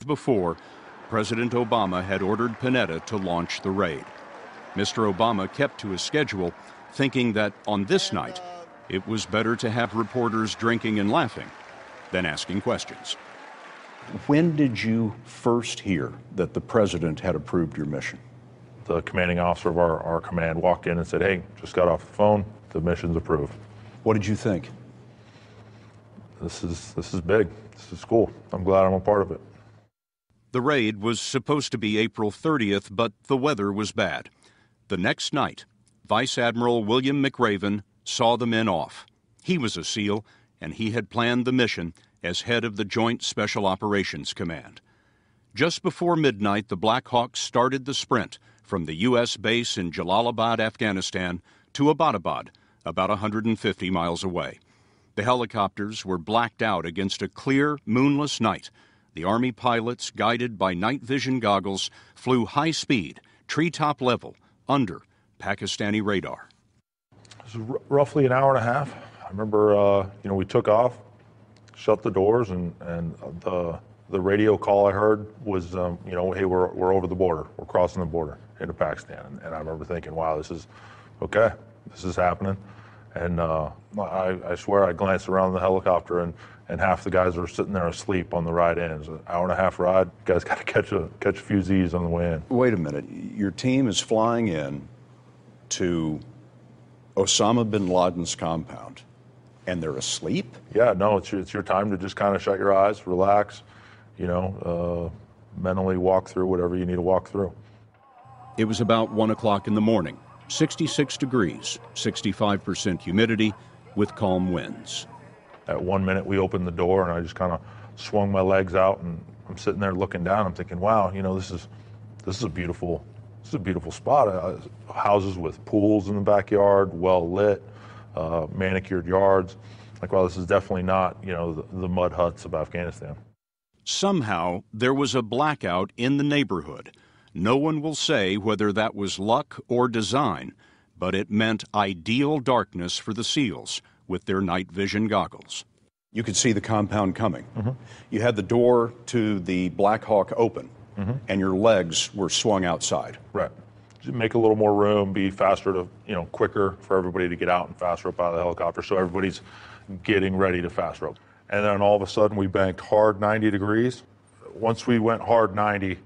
Before, President Obama had ordered Panetta to launch the raid. Mr. Obama kept to his schedule, thinking that on this night, it was better to have reporters drinking and laughing than asking questions. When did you first hear that the president had approved your mission? The commanding officer of our command walked in and said, "Hey, just got off the phone. The mission's approved." What did you think? This is big. This is cool. I'm glad I'm a part of it. The raid was supposed to be April 30th, but the weather was bad. The next night, Vice Admiral William McRaven saw the men off. He was a SEAL, and he had planned the mission as head of the Joint Special Operations Command. Just before midnight, the Black Hawks started the sprint from the U.S. base in Jalalabad, Afghanistan, to Abbottabad, about 150 miles away. The helicopters were blacked out against a clear, moonless night. The Army pilots, guided by night vision goggles, flew high speed, treetop level, under Pakistani radar. It was roughly an hour and a half. I remember, we took off, shut the doors, and the radio call I heard was, hey, we're over the border. We're crossing the border into Pakistan. And I remember thinking, wow, this is okay. This is happening. And I swear I glanced around the helicopter, and half the guys were sitting there asleep on the ride in. It was an hour and a half ride. You guys got to catch a few Z's on the way in. Wait a minute. Your team is flying in to Osama Bin Laden's compound, and they're asleep? Yeah, no, it's your time to just kind of shut your eyes, relax, mentally walk through whatever you need to walk through. It was about 1 o'clock in the morning, 66 degrees, 65% humidity, with calm winds. At 1 minute, we opened the door, and I just kind of swung my legs out, and I'm sitting there looking down. I'm thinking, wow, this is a beautiful spot. Houses with pools in the backyard, well lit, manicured yards. Like, wow, this is definitely not, the mud huts of Afghanistan. Somehow, there was a blackout in the neighborhood. No one will say whether that was luck or design, but it meant ideal darkness for the SEALs with their night vision goggles. You could see the compound coming. Mm-hmm. You had the door to the Black Hawk open, mm-hmm. and your legs were swung outside. Right. Just make a little more room, be faster to, quicker for everybody to get out and faster up out of the helicopter, so everybody's getting ready to fast rope. And then all of a sudden we banked hard 90 degrees. Once we went hard 90,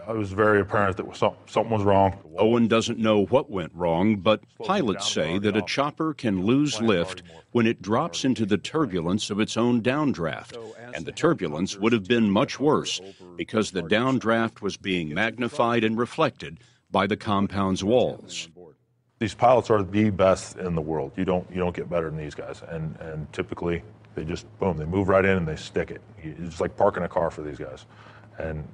it was very apparent that something was wrong. Owen doesn't know what went wrong, but pilots say that a chopper can lose lift when it drops into the turbulence of its own downdraft. And the turbulence would have been much worse because the downdraft was being magnified and reflected by the compound's walls. These pilots are the best in the world. You don't get better than these guys. And typically they just, boom, they move right in and they stick it. It's like parking a car for these guys. And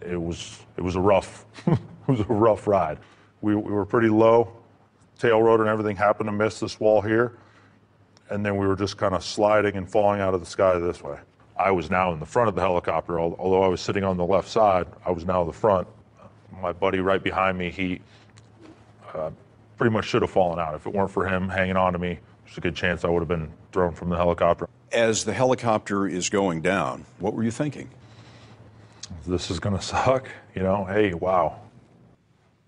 it was a rough ride. We were pretty low, tail rotor and everything happened to miss this wall here, and then we were just kind of sliding and falling out of the sky this way. I was now in the front of the helicopter, although I was sitting on the left side. I was now the front. My buddy right behind me, he pretty much should have fallen out. If it weren't for him hanging on to me, there's a good chance I would have been thrown from the helicopter. As the helicopter is going down, what were you thinking? This is going to suck, hey, wow.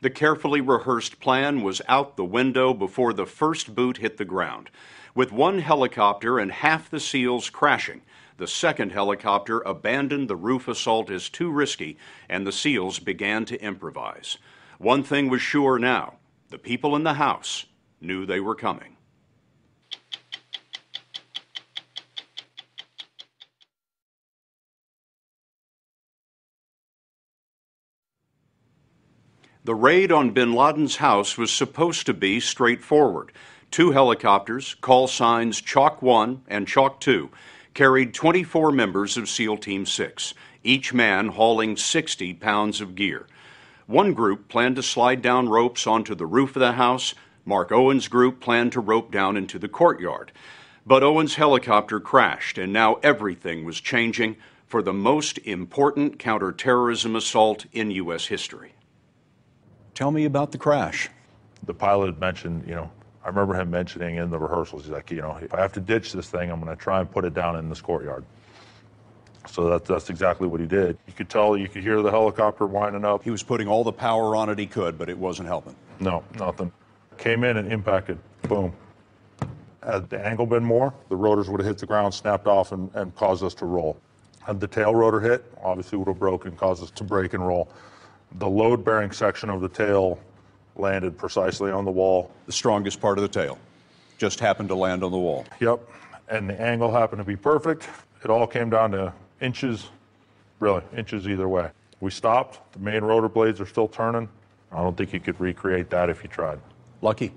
The carefully rehearsed plan was out the window before the first boot hit the ground. With one helicopter and half the SEALs crashing, the second helicopter abandoned the roof assault as too risky, and the SEALs began to improvise. One thing was sure now, the people in the house knew they were coming. The raid on bin Laden's house was supposed to be straightforward. 2 helicopters, call signs Chalk 1 and Chalk 2, carried 24 members of SEAL Team 6, each man hauling 60 pounds of gear. One group planned to slide down ropes onto the roof of the house. Mark Owen's group planned to rope down into the courtyard. But Owen's helicopter crashed, and now everything was changing for the most important counterterrorism assault in U.S. history. Tell me about the crash. The pilot mentioned, I remember him mentioning in the rehearsals, he's like, if I have to ditch this thing, I'm going to try and put it down in this courtyard. So that's exactly what he did. You could tell, you could hear the helicopter winding up. He was putting all the power on it he could, but it wasn't helping. No, nothing. Came in and impacted. Boom. Had the angle been more, the rotors would have hit the ground, snapped off, and caused us to roll. Had the tail rotor hit, obviously would have broken, caused us to break and roll. The load-bearing section of the tail landed precisely on the wall. The strongest part of the tail just happened to land on the wall. Yep, and the angle happened to be perfect. It all came down to inches, really, inches either way. We stopped, the main rotor blades are still turning. I don't think you could recreate that if you tried. Lucky.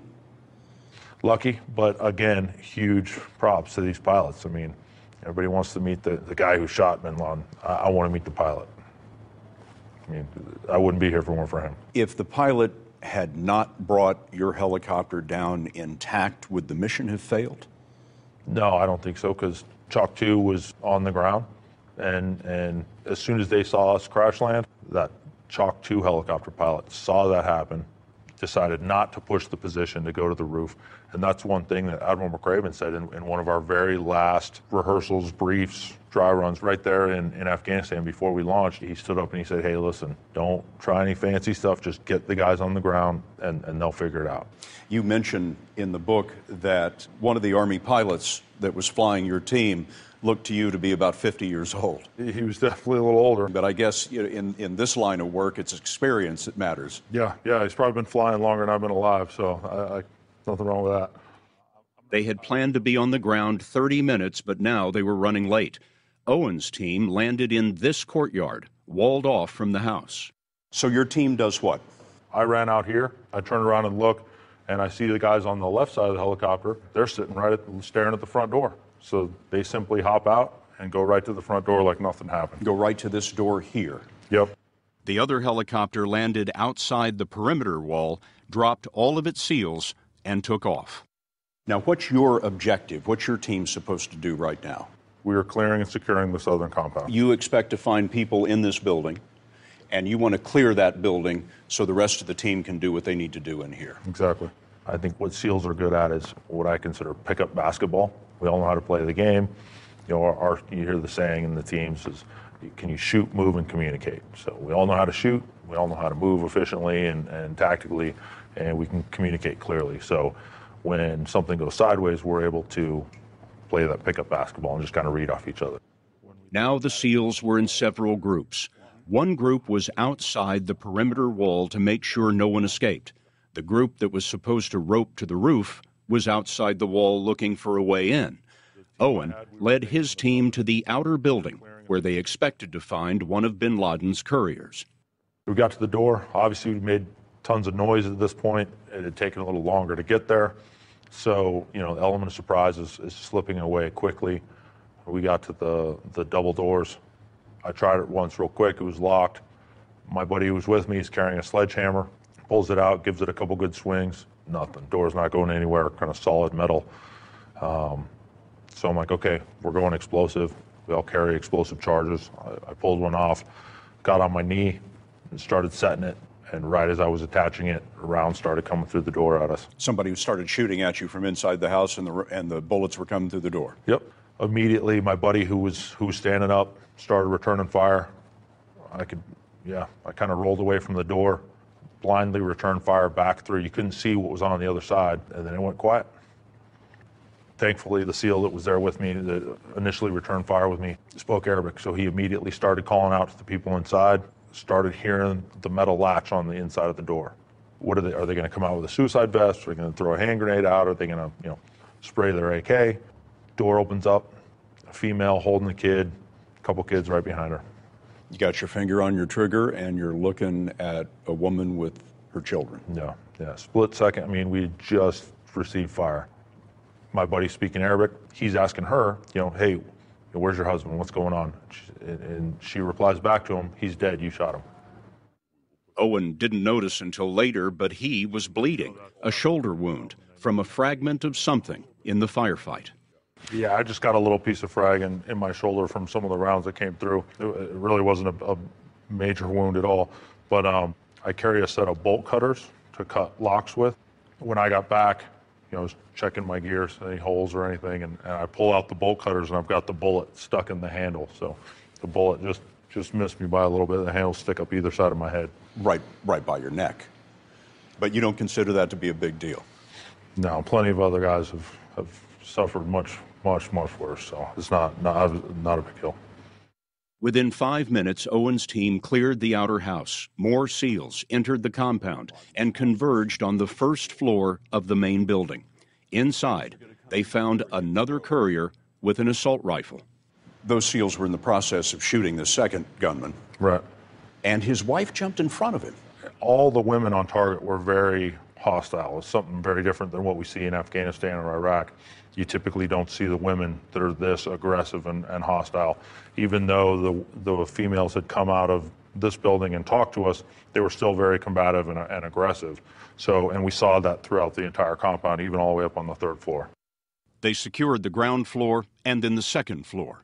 Lucky, but again, huge props to these pilots. I mean, everybody wants to meet the guy who shot Bin Laden. I want to meet the pilot. I mean, I wouldn't be here if it weren't for him. If the pilot had not brought your helicopter down intact, would the mission have failed? No, I don't think so, because Chalk 2 was on the ground, and as soon as they saw us crash land, that Chalk 2 helicopter pilot saw that happen, decided not to push the position to go to the roof. And that's one thing that Admiral McRaven said in one of our very last rehearsals, briefs, dry runs right there in Afghanistan before we launched. He stood up and he said, hey, listen, don't try any fancy stuff, just get the guys on the ground and they'll figure it out. You mentioned in the book that one of the Army pilots that was flying your team looked to you to be about 50 years old. He was definitely a little older. But I guess in this line of work, it's experience that matters. Yeah, he's probably been flying longer than I've been alive, so nothing wrong with that. They had planned to be on the ground 30 minutes, but now they were running late. Owen's team landed in this courtyard, walled off from the house. So your team does what? I ran out here, I turned around and look, and I see the guys on the left side of the helicopter. They're sitting staring at the front door. So they simply hop out and go right to the front door like nothing happened. Go right to this door here. Yep. The other helicopter landed outside the perimeter wall, dropped all of its SEALs, and took off. Now, what's your objective? What's your team supposed to do right now? We are clearing and securing the southern compound. You expect to find people in this building, and you want to clear that building so the rest of the team can do what they need to do in here. Exactly. I think what SEALs are good at is what I consider pickup basketball. We all know how to play the game. You know, you hear the saying in the teams is, can you shoot, move, and communicate? So we all know how to shoot, we all know how to move efficiently and tactically, and we can communicate clearly. So when something goes sideways, we're able to play that pickup basketball and just kind of read off each other. Now the SEALs were in several groups. One group was outside the perimeter wall to make sure no one escaped. The group that was supposed to rope to the roof was outside the wall looking for a way in. Owen led his team to the outer building where they expected to find one of Bin Laden's couriers. We got to the door. Obviously, we made tons of noise at this point. It had taken a little longer to get there. So, the element of surprise is slipping away quickly. We got to the double doors. I tried it once real quick. It was locked. My buddy who was with me is carrying a sledgehammer, pulls it out, gives it a couple good swings. Nothing. Door's not going anywhere, kind of solid metal. So I'm like, okay, we're going explosive. We all carry explosive charges. I pulled one off, got on my knee, and started setting it. And right as I was attaching it, a round started coming through the door at us. Somebody started shooting at you from inside the house, and the bullets were coming through the door. Yep. Immediately, my buddy who was standing up started returning fire. I kind of rolled away from the door, blindly returned fire back through. You couldn't see what was on the other side, and then it went quiet. Thankfully, the SEAL that was there with me, that initially returned fire with me, spoke Arabic, so he immediately started calling out to the people inside, started hearing the metal latch on the inside of the door. Are they going to come out with a suicide vest? Are they going to throw a hand grenade out? Are they going to, spray their AK? Door opens up, a female holding a kid, a couple kids right behind her. You got your finger on your trigger, and you're looking at a woman with her children. Yeah. Split second. We just received fire. My buddy speaking Arabic, he's asking her, hey, where's your husband? What's going on? And she replies back to him, he's dead. You shot him. Owen didn't notice until later, but he was bleeding, a shoulder wound from a fragment of something in the firefight. Yeah, I just got a little piece of frag in my shoulder from some of the rounds that came through. It really wasn't a major wound at all. But I carry a set of bolt cutters to cut locks with. When I got back, I was checking my gears, any holes or anything, and I pull out the bolt cutters, and I've got the bullet stuck in the handle. So The bullet just missed me by a little bit. The handle stick up either side of my head. Right by your neck. But you don't consider that to be a big deal? No, plenty of other guys have suffered much worse, so it's not a big deal. Within 5 minutes, Owen's team cleared the outer house. More SEALs entered the compound and converged on the first floor of the main building. Inside, they found another courier with an assault rifle. Those SEALs were in the process of shooting the second gunman. Right. And his wife jumped in front of him. All the women on target were very hostile. It's something very different than what we see in Afghanistan or Iraq. You typically don't see the women that are this aggressive and hostile. Even though the females had come out of this building and talked to us, they were still very combative and aggressive. And we saw that throughout the entire compound, even all the way up on the third floor. They secured the ground floor and then the second floor.